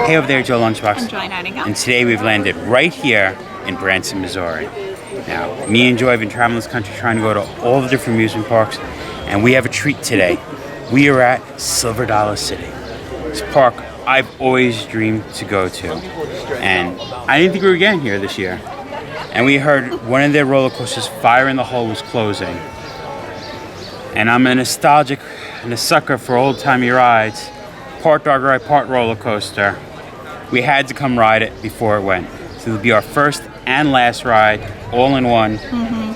Hey over there, Joe Lunchbox. I'm Joy Nightingale. And today we've landed right here in Branson, Missouri. Now, me and Joy have been traveling this country trying to go to all the different amusement parks, and we have a treat today. We are at Silver Dollar City. This park I've always dreamed to go to, and I didn't think we were getting here this year. And we heard one of their roller coasters, Fire in the Hole, was closing. And I'm a nostalgic and a sucker for old-timey rides. Part dog ride, part roller coaster. We had to come ride it before it went. So it'll be our first and last ride, all in one,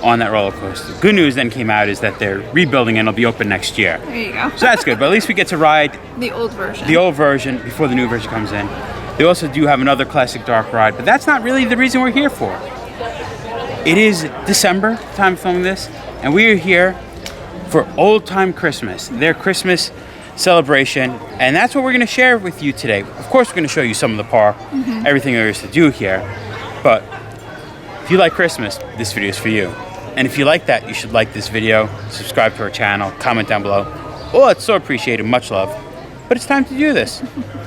on that roller coaster. Good news then came out is that they're rebuilding and it'll be open next year. There you go. So that's good, but at least we get to ride the old version. The old version before the new version comes in. They also do have another classic dark ride, but that's not really the reason we're here for. It is December, time of filming this, and we are here for Old Time Christmas, their Christmas celebration, and that's what we're going to share with you today. Of course, we're going to show you some of the park, everything there is to do here, but if you like Christmas, this video is for you. And if you like that, you should like this video, subscribe to our channel, comment down below. Oh, it's so appreciated, much love. But it's time to do this.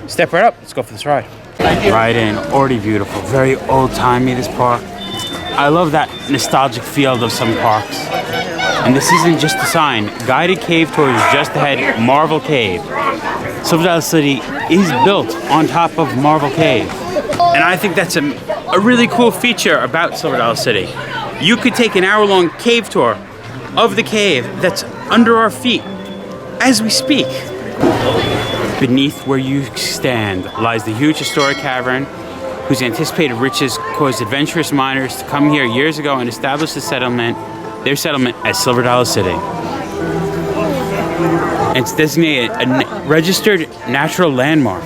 Step right up, let's go for this ride. Ride in, already beautiful, very old-timey, this park. I love that nostalgic feel of some parks. And this isn't just a sign. Guided cave tours just ahead, Marvel Cave. Silver Dollar City is built on top of Marvel Cave. And I think that's a really cool feature about Silver Dollar City. You could take an hour-long cave tour of the cave that's under our feet as we speak. Beneath where you stand lies the huge historic cavern whose anticipated riches caused adventurous miners to come here years ago and establish their settlement as Silver Dollar City. It's designated a registered natural landmark.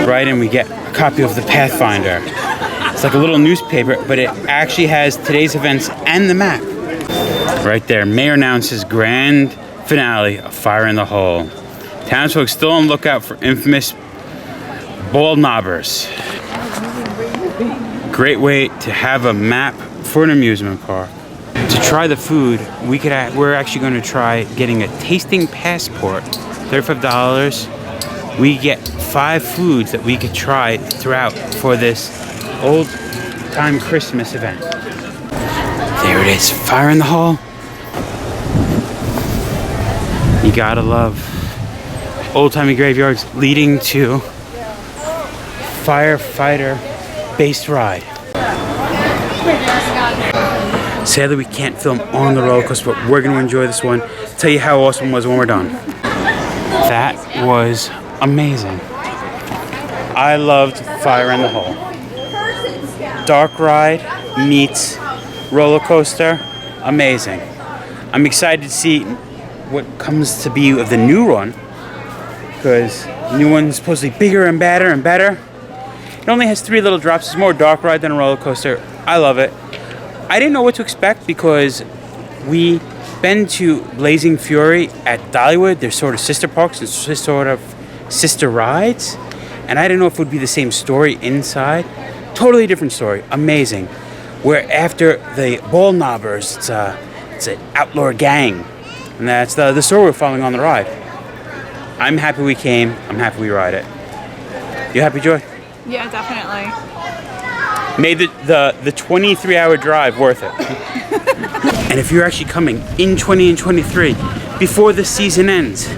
Right in, we get a copy of the Pathfinder. It's like a little newspaper, but it actually has today's events and the map. Right there, Mayor announces grand finale of Fire in the Hole. Townsfolk still on the lookout for infamous bald knobbers. Great way to have a map for an amusement park. To try the food, we're actually going to try getting a tasting passport, $35. We get 5 foods that we could try throughout for this old time Christmas event. There it is, Fire in the Hole. You gotta love old-timey graveyards leading to firefighter-based ride. Sadly, we can't film on the roller coaster, but we're gonna enjoy this one. Tell you how awesome it was when we're done. That was amazing. I loved Fire in the Hole. Dark ride meets roller coaster, amazing. I'm excited to see what comes to be of the new one, because the new one's supposed to be bigger and badder and better. It only has 3 little drops. It's more dark ride than a roller coaster. I love it. I didn't know what to expect because we've been to Blazing Fury at Dollywood. They're sort of sister parks and sort of sister rides. And I didn't know if it would be the same story inside. Totally different story. Amazing. Where after the ball knobbers, it's an outlaw gang. And that's the story we're following on the ride. I'm happy we came. I'm happy we ride it. You happy, Joy? Yeah, definitely. Made the 23-hour drive worth it. And if you're actually coming in 20 and 23 before the season ends,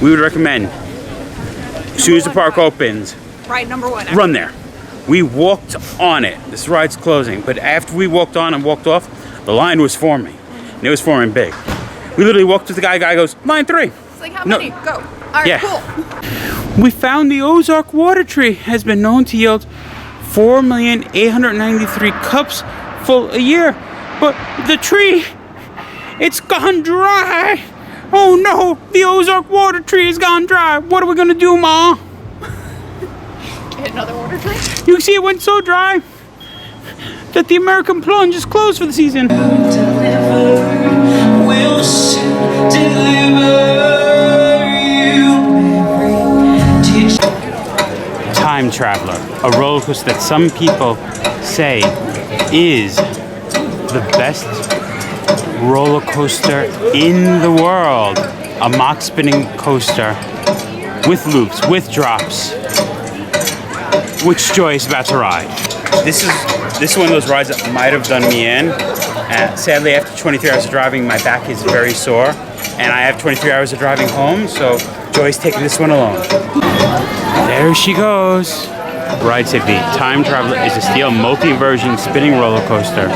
we would recommend, as soon as the park opens, Ride number 1. Run there. We walked on it. This ride's closing, but after we walked on and walked off, the line was forming, and it was forming big. We literally walked to the guy goes, line 3. It's like, how many? Go. All right, yeah. Cool. We found the Ozark water tree has been known to yield 4,893 cups full a year, but the tree, it's gone dry. Oh no, the Ozark water tree has gone dry. What are we gonna do, Ma? Get another water tree? You can see it went so dry that the American plunge is closed for the season. Time Traveler, a roller coaster that some people say is the best roller coaster in the world. A mock spinning coaster with loops, with drops, which Joy is about to ride. This is one of those rides that might have done me in. Sadly, after 23 hours of driving, my back is very sore, and I have 23 hours of driving home, so Joy's taking this one alone. There she goes. Ride safety. Time Traveler is a steel multi-inversion spinning roller coaster.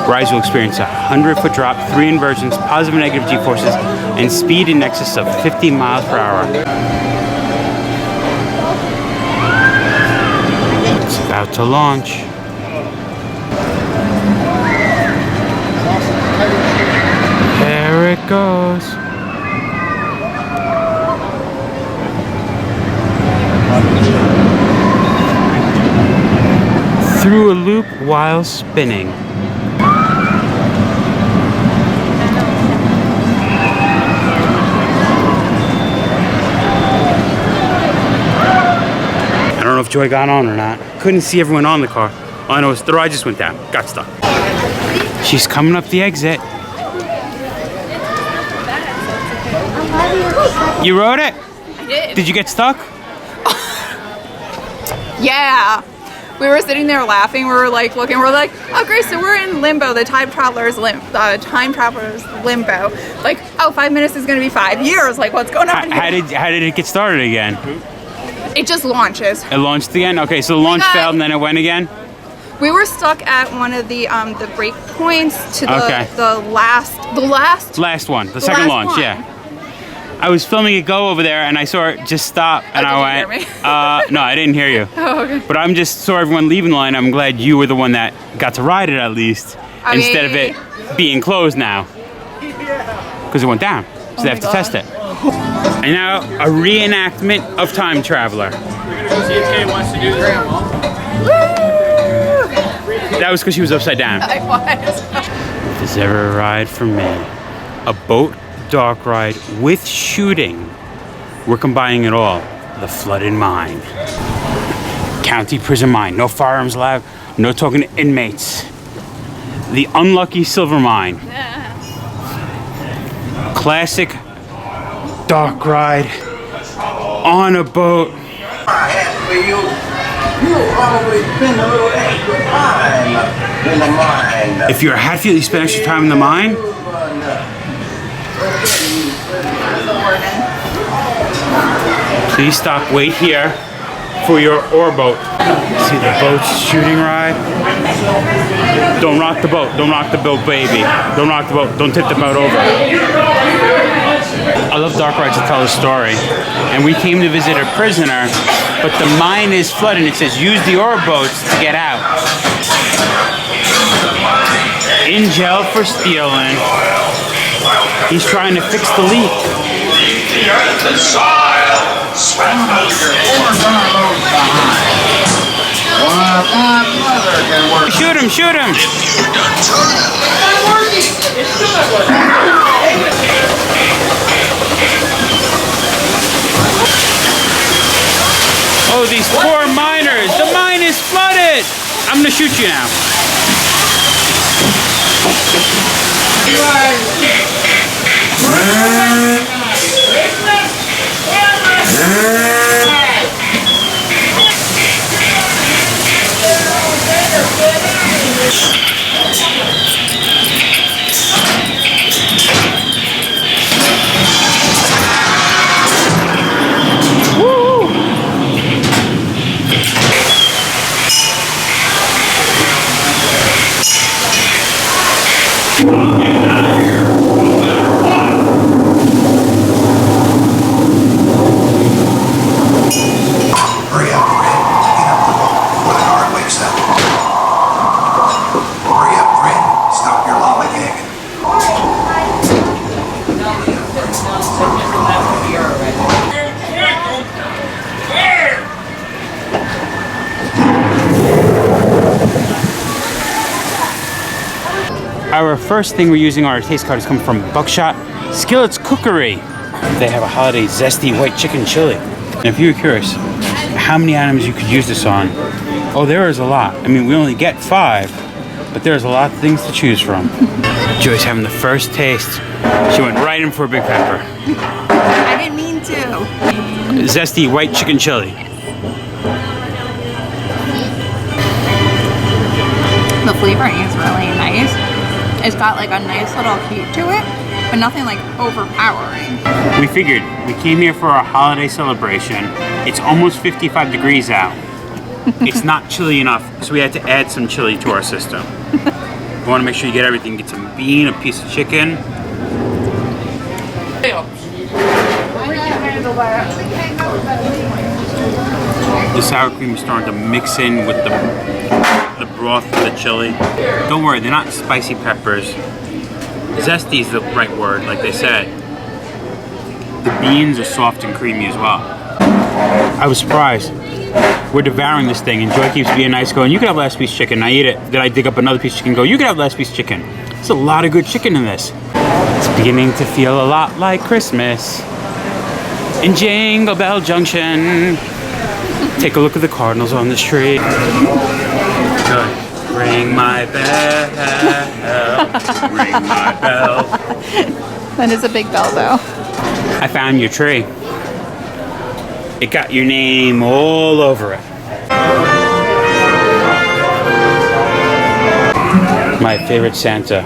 Rides will experience a 100-foot drop, 3 inversions, positive and negative G-forces, and speed in excess of 50 miles per hour. It's about to launch. There it goes. Through a loop while spinning. I don't know if Joy got on or not. Couldn't see everyone on the car. All I know is the ride just went down. Got stuck. She's coming up the exit. You rode it? I did. Did you get stuck? Yeah. We were sitting there laughing. We were like looking. We're like, oh great, so we're in limbo. The time traveler's limbo. Like, oh, 5 minutes is gonna be 5 years. Like, what's going on? How did it get started again? It just launches. It launched again. Okay, so the launch failed and then it went again. We were stuck at one of the break points to Okay. the last One, the second last launch. one. Yeah. I was filming it go over there and I saw it just stop and Oh, I did went, you hear me? no, I didn't hear you. Oh, okay. But I'm just saw everyone leaving the line. I'm glad you were the one that got to ride it at least, instead of it being closed now. Because it went down. So they have to test it. And now a reenactment of Time Traveler. That was because she was upside down. I was. If there's ever a ride for me, a boat dark ride with shooting, we're combining it all. The flooded mine. County prison mine. No firearms allowed. No talking to inmates. The unlucky silver mine. Classic dark ride on a boat. You'll probably spend a little extra time in the mine. If you're a Hatfield, you spend extra time in the mine. Please stop, wait here for your ore boat. See the boat's shooting ride? Don't rock the boat, don't rock the boat, baby. Don't rock the boat, don't tip the boat over. I love dark rides to tell a story. And we came to visit a prisoner, but the mine is flooded. It says use the ore boats to get out. In jail for stealing. He's trying to fix the leak. Shoot him, shoot him! Oh, these poor miners! The mine is flooded! I'm gonna shoot you now. Hurry up, Fred. Get up the boat before the guard wakes up. Hurry up, Fred. Stop your lollygagging. Our first thing we're using on our taste card is coming from Buckshot Skillet's Cookery. They have a holiday zesty white chicken chili. And if you were curious how many items you could use this on, oh, there is a lot. I mean, we only get 5, but there's a lot of things to choose from. Joy's having the first taste. She went right in for a big pepper. I didn't mean too. Zesty white chicken chili. The flavoring is really nice. It's got like a nice little heat to it, but nothing like overpowering. We figured we came here for our holiday celebration. It's almost 55 degrees out. It's not chilly enough, so we had to add some chili to our system. We want to make sure you get everything. Get some bean, a piece of chicken. The sour cream is starting to mix in with the broth of the chili. Don't worry, they're not spicy peppers. Zesty is the right word, like they said. The beans are soft and creamy as well. I was surprised. We're devouring this thing, and Joy keeps being nice, going, you can have last piece of chicken. I eat it. Then I dig up another piece of chicken, go, you can have last piece of chicken. There's a lot of good chicken in this. It's beginning to feel a lot like Christmas in Jingle Bell Junction. Take a look at the cardinals on the tree. Good. Ring my bell, ring my bell. That is a big bell though. I found your tree. It got your name all over it. My favorite Santa,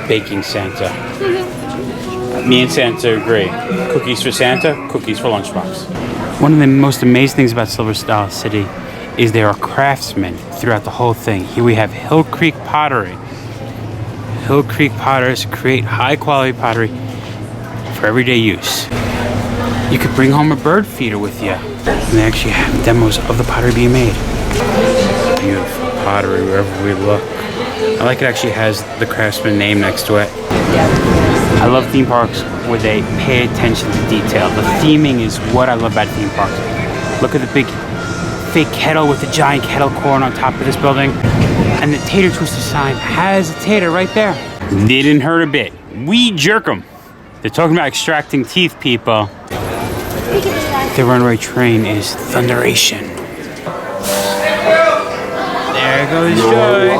baking Santa. Me and Santa agree. Cookies for Santa, cookies for Lunchbox. One of the most amazing things about Silver Dollar City is there are craftsmen throughout the whole thing. Here we have Hill Creek Pottery. Hill Creek Potters create high quality pottery for everyday use. You could bring home a bird feeder with you. And they actually have demos of the pottery being made. Beautiful pottery wherever we look. I like it actually has the craftsman name next to it. I love theme parks where they pay attention to detail. The theming is what I love about theme parks. Look at the big fake kettle with the giant kettle corn on top of this building. And the tater twister sign has a tater right there. Didn't hurt a bit. We jerk them. They're talking about extracting teeth, people. The runaway train is Thunderation. There goes Joy.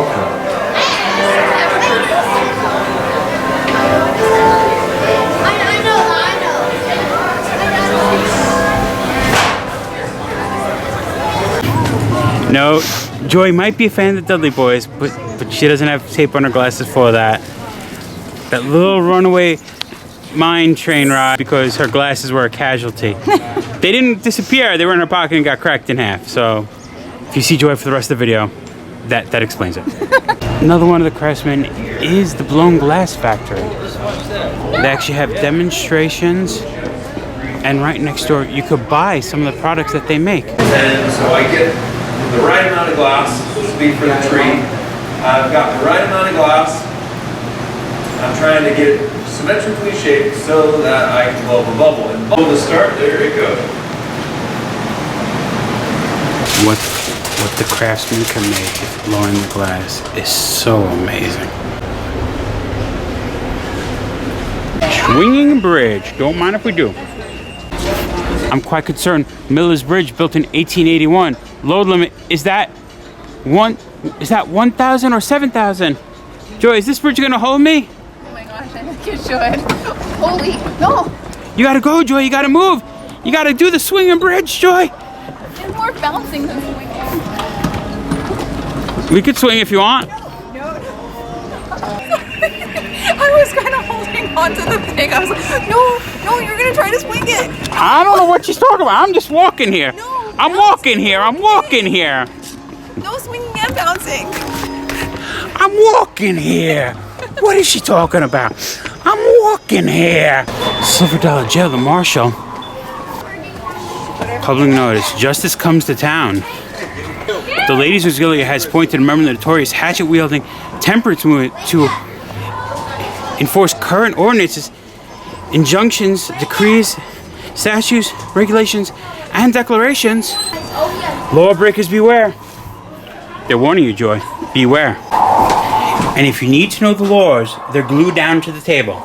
No, Joy might be a fan of the Dudley Boys, but she doesn't have tape on her glasses for that. That little runaway mine train ride because her glasses were a casualty. They didn't disappear, they were in her pocket and got cracked in half. So if you see Joy for the rest of the video, that explains it. Another one of the craftsmen is the Blown Glass Factory. They actually have demonstrations, and right next door you could buy some of the products that they make. And so I get the right amount of glass to be for the tree. I've got the right amount of glass. I'm trying to get it symmetrically shaped so that I can blow a bubble. And bubble to start, there it goes. What the craftsman can make with blowing the glass is so amazing. Swinging bridge. Don't mind if we do. I'm quite concerned. Miller's Bridge, built in 1881. Load limit, is that 1,000 or 7,000? Joy, is this bridge gonna hold me? Oh my gosh, I think you should. Holy, no. You gotta go, Joy, you gotta move. You gotta do the swinging bridge, Joy. It's more bouncing than swinging. We could swing if you want. No. I was kind of holding on to the thing. I was like, no, you're gonna try to swing it. I don't know what she's talking about. I'm just walking here. No, I'm walking here. I'm walking here. No swinging and bouncing. I'm walking here. What is she talking about? I'm walking here. Silver Dollar Jail, the marshal. Public notice, justice comes to town. The Ladies Auxiliary has appointed a member of the notorious hatchet-wielding temperance movement to enforce current ordinances, injunctions, decrees, statutes, regulations, and declarations. Lawbreakers beware. They're warning you, Joy. Beware. And if you need to know the laws, they're glued down to the table.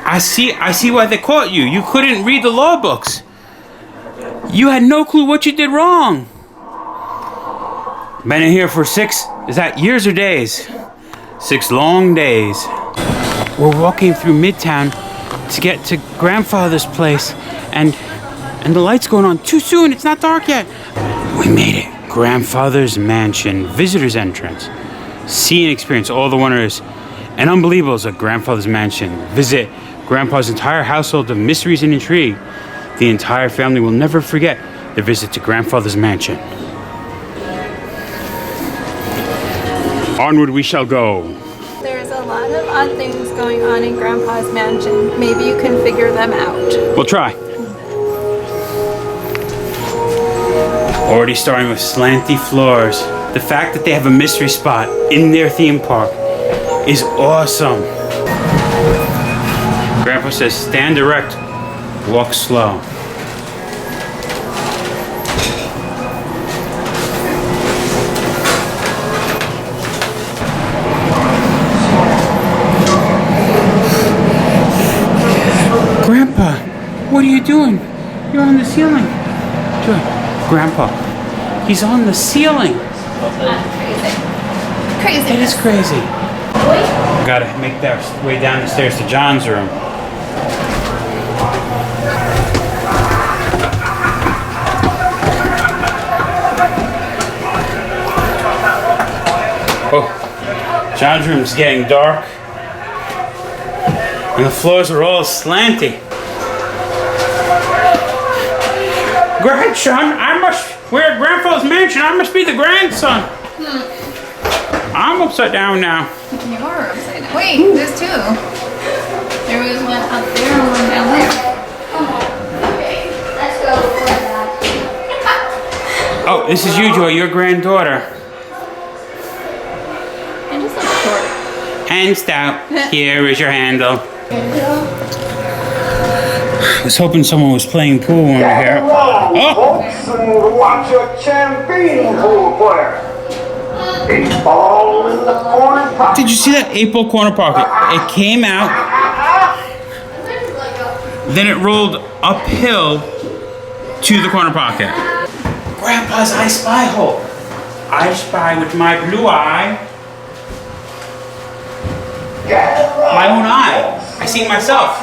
I see why they caught you. You couldn't read the law books. You had no clue what you did wrong. Been in here for years or days? 6 long days. We're walking through Midtown to get to Grandfather's place, and And the light's going on too soon. It's not dark yet. We made it. Grandfather's Mansion, visitor's entrance. See and experience all the wonders and unbelievables of Grandfather's Mansion. Visit Grandpa's entire household of mysteries and intrigue. The entire family will never forget their visit to Grandfather's Mansion. Onward we shall go. There's a lot of odd things going on in Grandpa's mansion. Maybe you can figure them out. We'll try. Already starting with slanty floors. The fact that they have a mystery spot in their theme park is awesome. Grandpa says, stand erect, walk slow. Grandpa, what are you doing? You're on the ceiling. Grandpa, he's on the ceiling. Crazy. It is crazy. Gotta make that way down the stairs to John's room. Oh, John's room's getting dark. And the floors are all slanty. Grandson, we're at Grandfather's Mansion. I must be the grandson. I'm upside down now. You are upside down. Wait, there's two. There was one up there and one down there. Okay, let's go for that. Oh, this is you, Joy, your granddaughter. I just look short. Hand stout. Here is your handle. I was hoping someone was playing pool when we were here. Oh! Folks, and watch a champagne pool player. 8-ball in the corner pocket. Did you see that 8-ball corner pocket? It came out, then it rolled uphill to the corner pocket. Grandpa's I spy hole. I spy with my blue eye. My own eye. I see myself.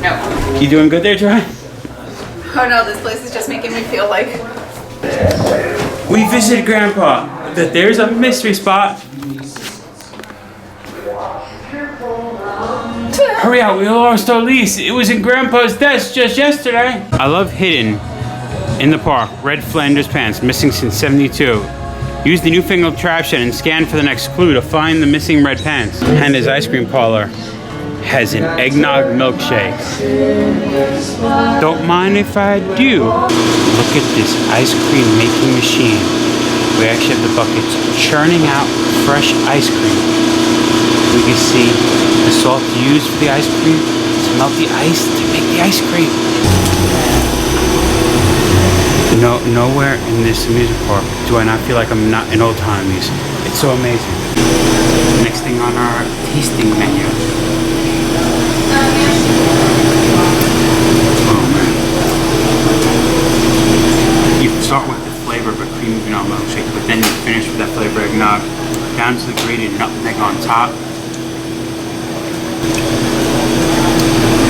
No. You doing good there, Joy? Oh no, this place is just making me feel like... We visited Grandpa. That there's a mystery spot. Hurry out, we lost our lease. It was in Grandpa's desk just yesterday. I love hidden in the park. Red Flanders pants, missing since '72. Use the newfangled trash and scan for the next clue to find the missing red pants. And his ice cream parlor has an eggnog milkshake. Don't mind if I do. Look at this ice cream making machine. We actually have the buckets churning out fresh ice cream. We can see the salt used for the ice cream to melt the ice to make the ice cream. Nowhere in this amusement park do I not feel like I'm not in old times. It's so amazing. Next thing on our tasting menu. Oh man. You start with the flavor of a creamy vanilla milkshake, but then you finish with that flavor eggnog. Down to the grated nutmeg on top.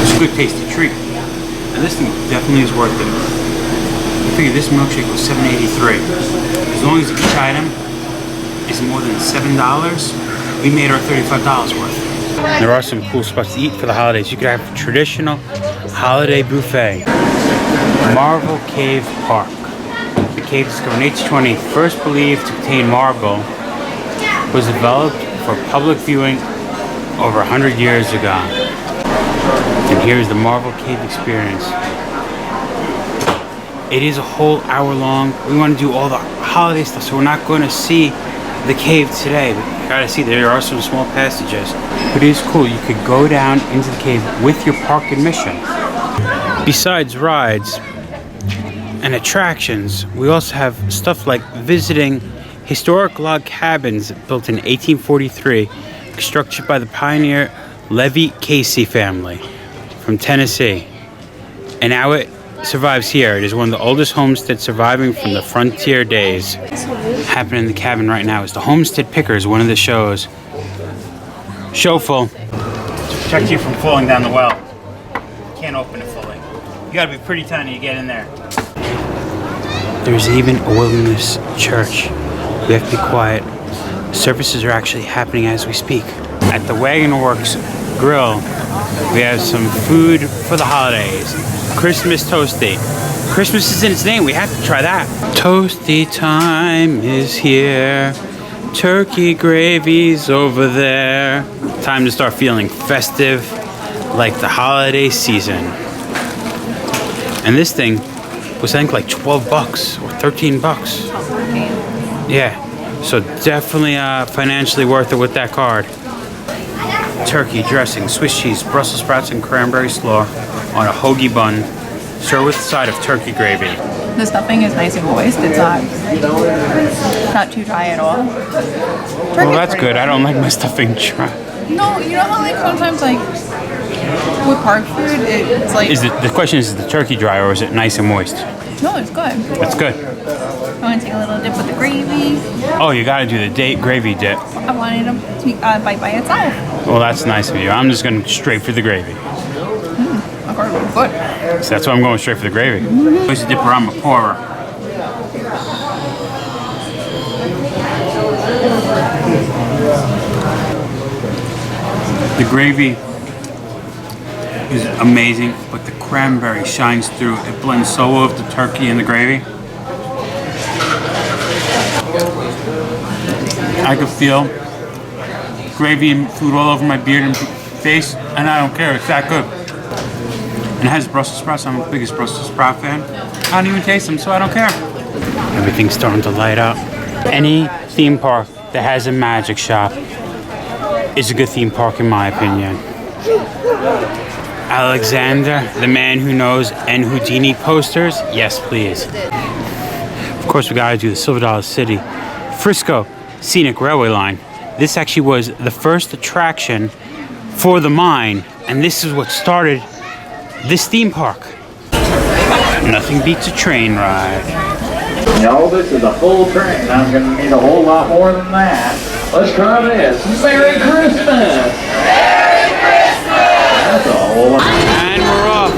It's a good tasty treat. And this thing definitely is worth it. I figured this milkshake was $7.83. As long as each item is more than $7, we made our $35 worth. There are some cool spots to eat for the holidays. You could have a traditional holiday buffet. Marble Cave Park. The cave discovered in 1820, first believed to contain marble, was developed for public viewing over 100 years ago. And here's the Marble Cave experience. It is a whole hour long. We want to do all the holiday stuff, so we're not going to see the cave today. But you gotta see, there are some small passages. But it is cool. You could go down into the cave with your park admission. Besides rides and attractions, we also have stuff like visiting historic log cabins built in 1843, constructed by the pioneer Levy Casey family from Tennessee. And now it survives here. It is one of the oldest homesteads surviving from the frontier days. Happening in the cabin right now is the Homestead Pickers, one of the shows. show full to protect you from falling down the well. Can't open it fully. You gotta be pretty tiny to get in there. There's even a wilderness church. We have to be quiet. Services are actually happening as we speak. At the Wagon Works Grill, we have some food for the holidays. Christmas toasty. Christmas is in its name, we have to try that. Toasty time is here. Turkey gravy's over there. Time to start feeling festive, like the holiday season. And this thing was I think like 12 bucks or 13 bucks. Yeah, so definitely financially worth it with that card. Turkey dressing, Swiss cheese, Brussels sprouts, and cranberry slaw on a hoagie bun, served with a side of turkey gravy. The stuffing is nice and moist. It's not too dry at all. Well, that's good. I don't like my stuffing dry. No, you know how like sometimes like with park food, it's like. The question is the turkey dry or is it nice and moist? No, it's good. It's good. I want to take a little dip with the gravy. Oh, you got to do the date gravy dip. I wanted to take a bite by itself. Well, that's nice of you. I'm just going straight for the gravy. Of course, it's good. So that's why I'm going straight for the gravy. I used to dip around my pourer. The gravy is amazing, but the cranberry shines through. It blends so well with the turkey and the gravy. I could feel gravy and food all over my beard and face, and I don't care. It's that good. And it has Brussels sprouts. I'm the biggest Brussels sprout fan. I don't even taste them, so I don't care. Everything's starting to light up. Any theme park that has a magic shop is a good theme park in my opinion. Alexander, the man who knows, and Houdini posters? Yes, please. Of course, we gotta do the Silver Dollar City. Frisco Scenic Railway Line. This actually was the first attraction for the mine, and this is what started this theme park. Nothing beats a train ride. No, this is a full train. I'm going to need a whole lot more than that. Let's try this. Merry Christmas! Merry Christmas! That's a whole lot. And we're off.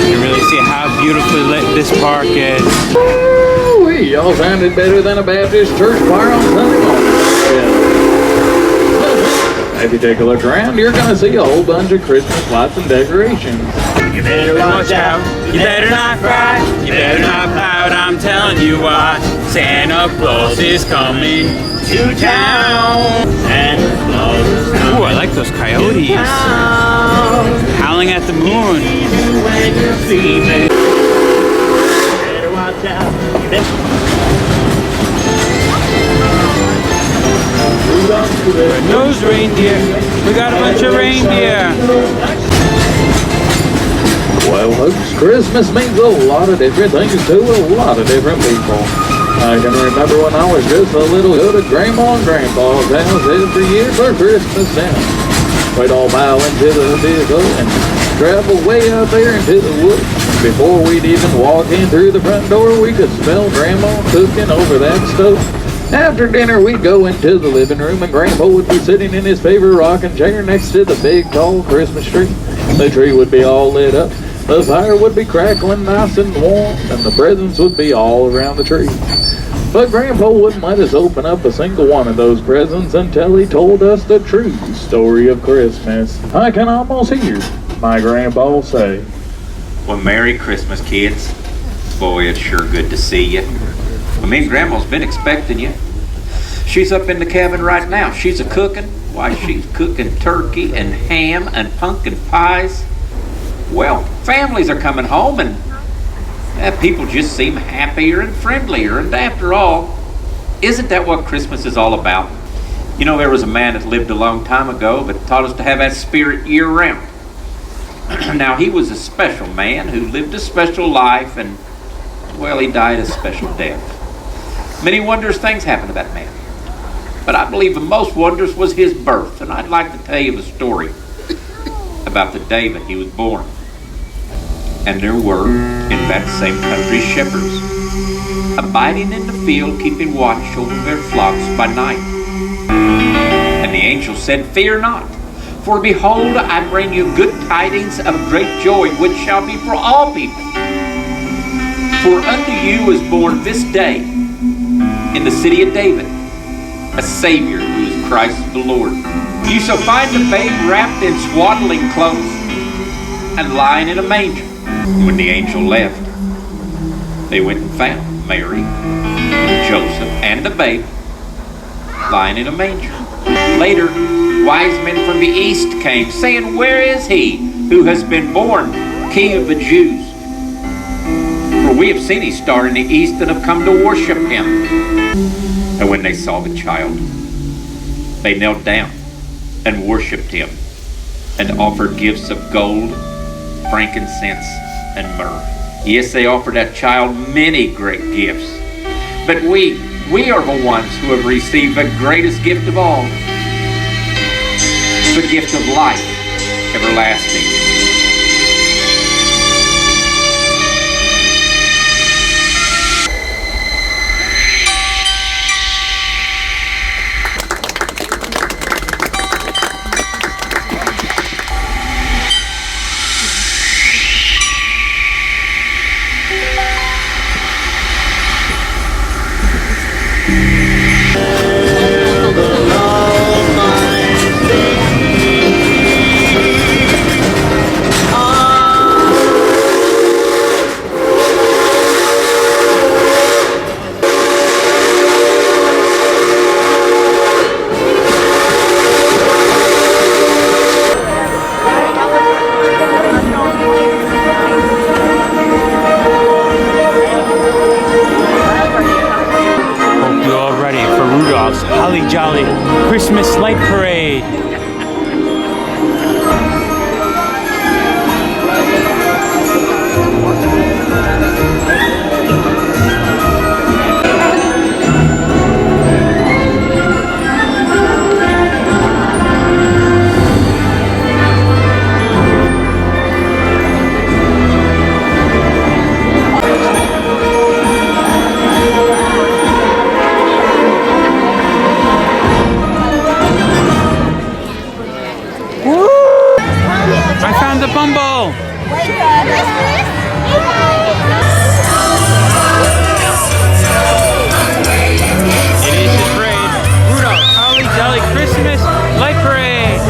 You really see how beautifully lit this park is. Woo-wee, y'all sounded better than a Baptist church choir on Sunday morning. If you take a look around, you're going to see a whole bunch of Christmas lights and decorations. You better watch out, you better not cry, you better not pout, I'm telling you why. Santa Claus is coming to town. Santa Claus is coming. Ooh, I like those coyotes. Howling at the moon. Better watch out. Nose reindeer. We got a bunch of reindeer. Well, folks, Christmas means a lot of different things to a lot of different people. I can remember when I was just a little go to Grandma and Grandpa's house every year for Christmas dinner. We'd all pile into the vehicle and travel way out there into the woods. Before we'd even walk in through the front door, we could smell Grandma cooking over that stove. After dinner, we'd go into the living room and Grandpa would be sitting in his favorite rocking chair next to the big, tall Christmas tree. The tree would be all lit up, the fire would be crackling nice and warm, and the presents would be all around the tree. But Grandpa wouldn't let us open up a single one of those presents until he told us the true story of Christmas. I can almost hear my Grandpa say, Well, Merry Christmas, kids. Boy, it's sure good to see you. Well, me and Grandma's been expecting you. She's up in the cabin right now. She's a-cooking. Why, she's cooking turkey and ham and pumpkin pies. Well, families are coming home and people just seem happier and friendlier. And after all, isn't that what Christmas is all about? You know, there was a man that lived a long time ago but taught us to have that spirit year-round. Now, he was a special man who lived a special life and, well, he died a special death. Many wondrous things happened to that man. But I believe the most wondrous was his birth. And I'd like to tell you the story about the day that he was born. And there were in that same country shepherds, abiding in the field, keeping watch over their flocks by night. And the angel said, Fear not, for behold, I bring you good tidings of great joy, which shall be for all people. For unto you is born this day in the city of David a Savior, who is Christ the Lord. You shall find the babe wrapped in swaddling clothes and lying in a manger. When the angel left, they went and found Mary and Joseph and the babe lying in a manger. Later, wise men from the east came, saying, Where is he who has been born King of the Jews? For we have seen his star in the east and have come to worship him. And when they saw the child, they knelt down and worshipped him and offered gifts of gold, frankincense, and myrrh. Yes, they offered that child many great gifts. But we are the ones who have received the greatest gift of all, the gift of life everlasting. Holly Jolly Christmas Light Parade. The bumble! It is the parade. Rudolph, Holly Jolly Christmas Light Parade!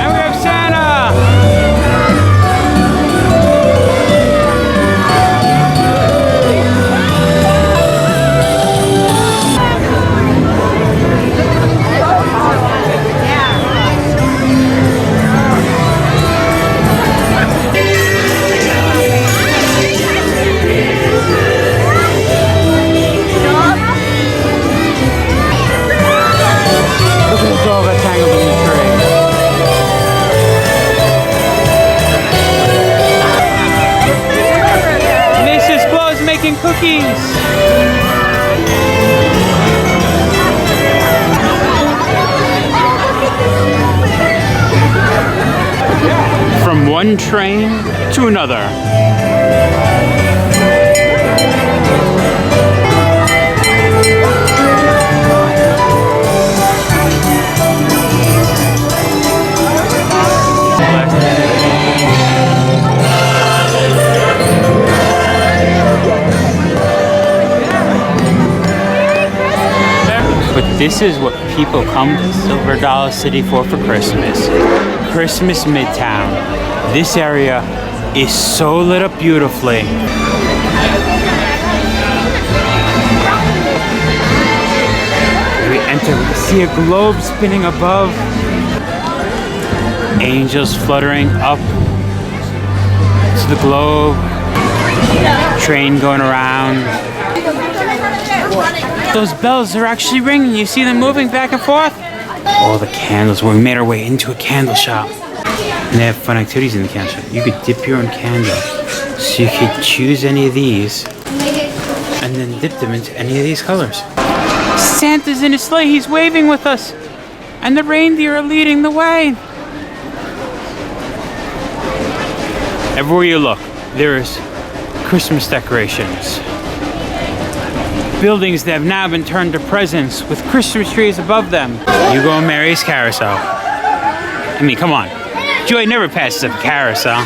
And we have Santa! Cookies! From one train to another. But this is what people come to Silver Dollar City for Christmas. Christmas Midtown. This area is so lit up beautifully. We enter, we see a globe spinning above. Angels fluttering up to the globe. Train going around. Those bells are actually ringing. You see them moving back and forth? All the candles. We made our way into a candle shop. And they have fun activities in the candle shop. You could dip your own candle. So you could choose any of these and then dip them into any of these colors. Santa's in his sleigh. He's waving with us. And the reindeer are leading the way. Everywhere you look, there's Christmas decorations. Buildings that have now been turned to presents with Christmas trees above them. You go on Mary's carousel. I mean, come on. Joy never passes up a carousel.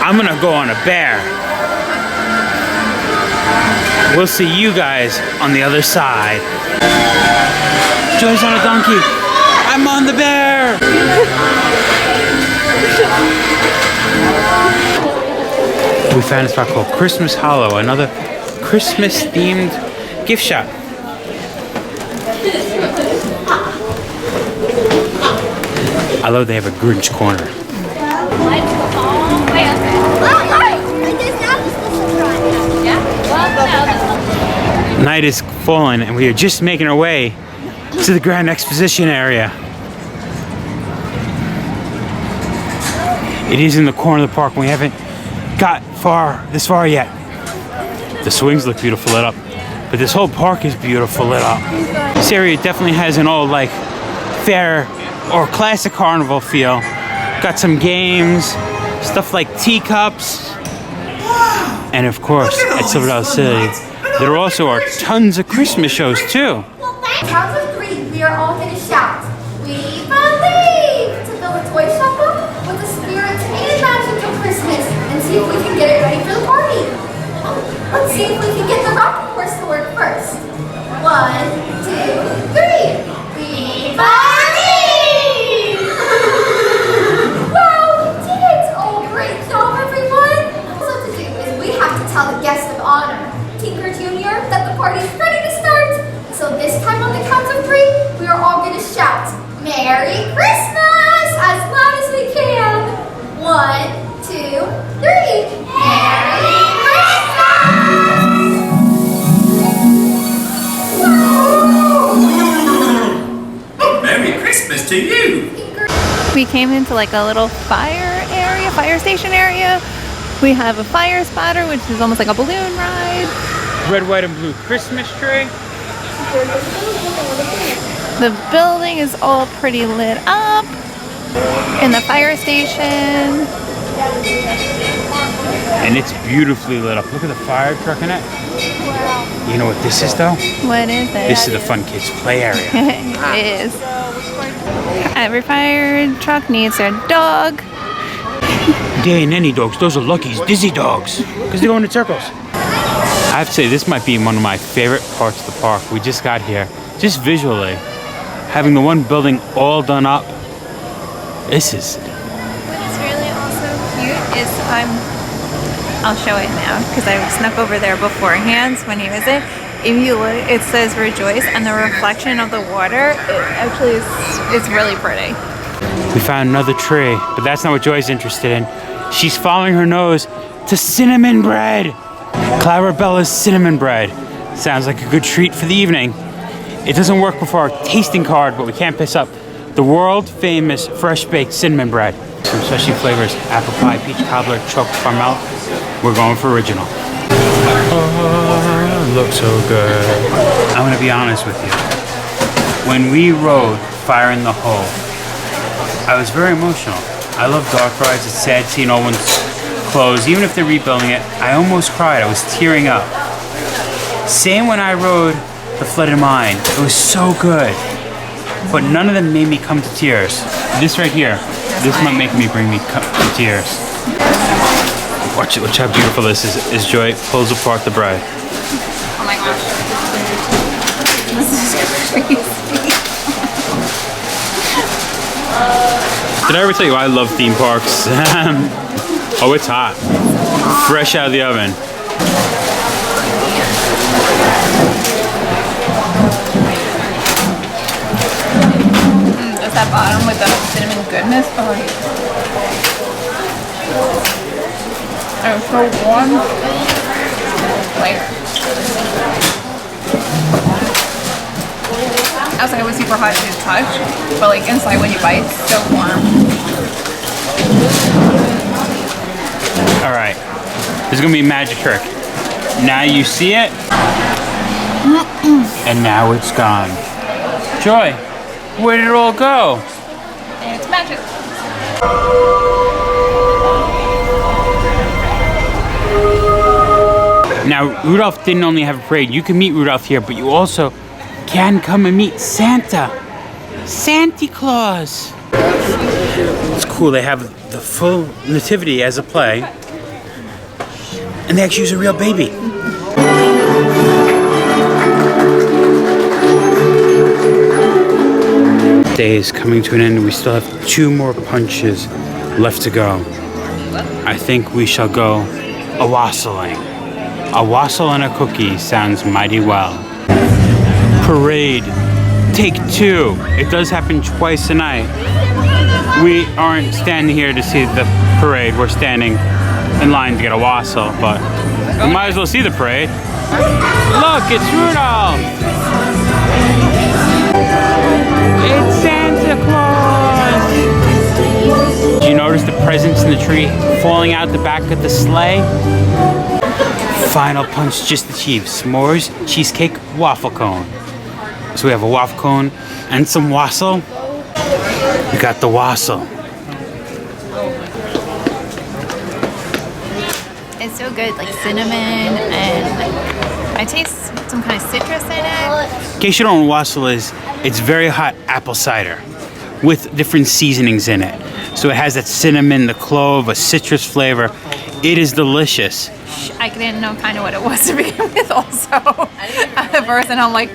I'm gonna go on a bear. We'll see you guys on the other side. Joy's on a donkey. I'm on the bear. We found a spot called Christmas Hollow, another Christmas-themed gift shop. I love they have a Grinch corner. Night is falling and we are just making our way to the Grand Exposition area. It is in the corner of the park and we haven't got this far yet. The swings look beautiful lit up, but this whole park is beautiful lit up. This area definitely has an old like fair or classic carnival feel. Got some games, stuff like teacups, and of course at Silverdale City there also are tons of Christmas shows too. Count of 3, we are all going to shout, "We believe!" to build a toy shop with the spirit and magic of Christmas and see if we can get it ready for the party. Let's see if we can get the rocking horse to work first. 1, 2, 3. We believe! Wow, we did it! Oh, great job, everyone! What to do is we have to tell the guest of honor, Tinker Jr., that the party's ready to start. So this time on the count of 3, we are all going to shout, "Merry Christmas!" as loud as we can. 1, 2, 3. Merry Christmas! Oh, Merry Christmas to you! We came into like a little fire station area. We have a fire spotter, which is almost like a balloon ride. Red, white, and blue Christmas tree. The building is all pretty lit up. In the fire station. And it's beautifully lit up. Look at the fire truck in it. You know what this is though? What is it? This is the fun kids play area. It is. Every fire truck needs their dog. They ain't any dogs. Those are Lucky's dizzy dogs. Because they go in circles. I have to say, this might be one of my favorite parts of the park. We just got here. Just visually. Having the one building all done up. This is... What is really also cute is I'll show it now because I snuck over there beforehand when he was there. If you look, it says "Rejoice," and the reflection of the water, it actually is really pretty. We found another tree, but that's not what Joy's interested in. She's following her nose to cinnamon bread. Clarabella's cinnamon bread. Sounds like a good treat for the evening. It doesn't work before our tasting card, but we can't piss up the world famous fresh baked cinnamon bread. Some special flavors: apple pie, peach cobbler, chocolate caramel. We're going for original. Oh, looks so good. I'm gonna be honest with you. When we rode Fire in the Hole, I was very emotional. I love dark rides. It's sad seeing all one's closed. Even if they're rebuilding it, I almost cried. I was tearing up. Same when I rode the Flooded Mine. It was so good. But none of them made me come to tears. This right here, this might make me bring me to tears. Watch it, watch how beautiful this is. As Joy pulls apart the bread. Oh my gosh. This is crazy. Did I ever tell you I love theme parks? Oh, it's hot. Fresh out of the oven. Just that bottom with the cinnamon goodness. Oh, it's so warm. Like, outside it was super hot to touch, but like inside when you bite, it's so warm. All right, this is gonna be a magic trick. Now you see it, and now it's gone. Joy, where did it all go? And it's magic. Now, Rudolph didn't only have a parade. You can meet Rudolph here, but you also can come and meet Santa. Santa Claus. It's cool. They have the full nativity as a play. And they actually use a real baby. Day is coming to an end. We still have 2 more punches left to go. I think we shall go a wassailing. A wassail and a cookie sounds mighty well. Parade, take 2. It does happen twice a night. We aren't standing here to see the parade. We're standing in line to get a wassail, but we might as well see the parade. Look, it's Rudolph! It's Santa Claus! Did you notice the presents in the tree falling out the back of the sleigh? Final punch just achieved. S'mores, cheesecake, waffle cone. So we have a waffle cone and some wassail. We got the wassail. It's so good, like cinnamon, and I taste some kind of citrus in it. In case you don't know what wassail is, it's very hot apple cider with different seasonings in it. So it has that cinnamon, the clove, a citrus flavor. It is delicious. I didn't know kind of what it was to begin with also. At first, and I'm like,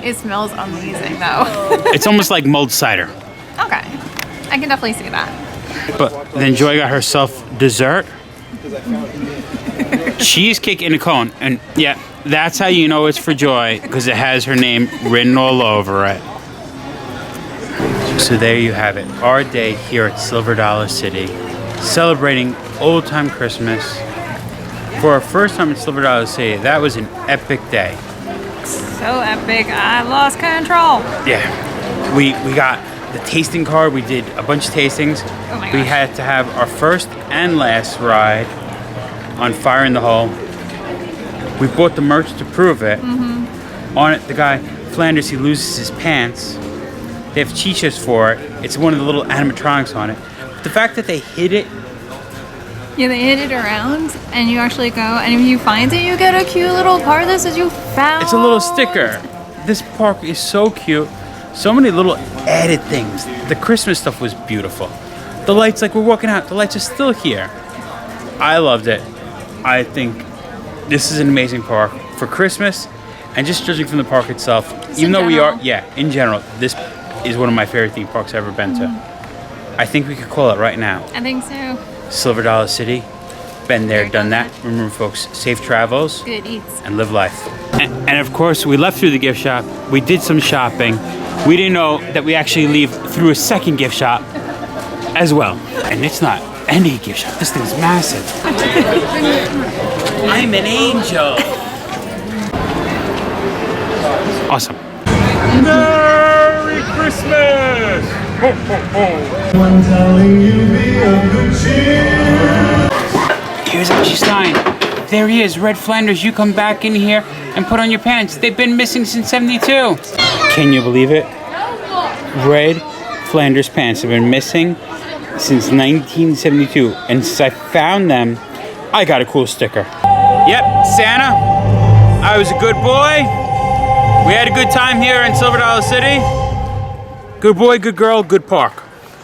it smells amazing though. It's almost like mulled cider. Okay, I can definitely see that. But then Joy got herself dessert. Cheesecake in a cone. And yeah, that's how you know it's for Joy, because it has her name written all over it. So there you have it. Our day here at Silver Dollar City, celebrating old-time Christmas. For our first time in Silver Dollar City, that was an epic day. So epic, I lost control. Yeah, we got the tasting card. We did a bunch of tastings. Oh my gosh. We had to have our first and last ride on Fire in the Hole. We bought the merch to prove it. On it, the guy, Flanders, he loses his pants. They have chichas for it. It's one of the little animatronics on it. But the fact that they hid it. Yeah, they hit it around, and you actually go, and if you find it, you get a cute little part that says you found. It's a little sticker. This park is so cute. So many little added things. The Christmas stuff was beautiful. The lights, like we're walking out, the lights are still here. I loved it. I think this is an amazing park for Christmas, and just judging from the park itself, even though we are, in general, this is one of my favorite theme parks I've ever been to. I think we could call it right now. I think so. Silver Dollar City. Been there, done that. Remember, folks, safe travels. Good eats. And live life. And of course, we left through the gift shop. We did some shopping. We didn't know that we actually leave through a second gift shop as well. And it's not any gift shop. This thing's massive. I'm an angel. Awesome. Merry Christmas! Ho, ho, ho. I'm telling you, be of good cheer. Here's Archie Stein. There he is, Red Flanders. You come back in here and put on your pants. They've been missing since '72. Can you believe it? Red Flanders pants have been missing since 1972. And since I found them, I got a cool sticker. Yep, Santa, I was a good boy. We had a good time here in Silver Dollar City. Good boy, good girl, good park.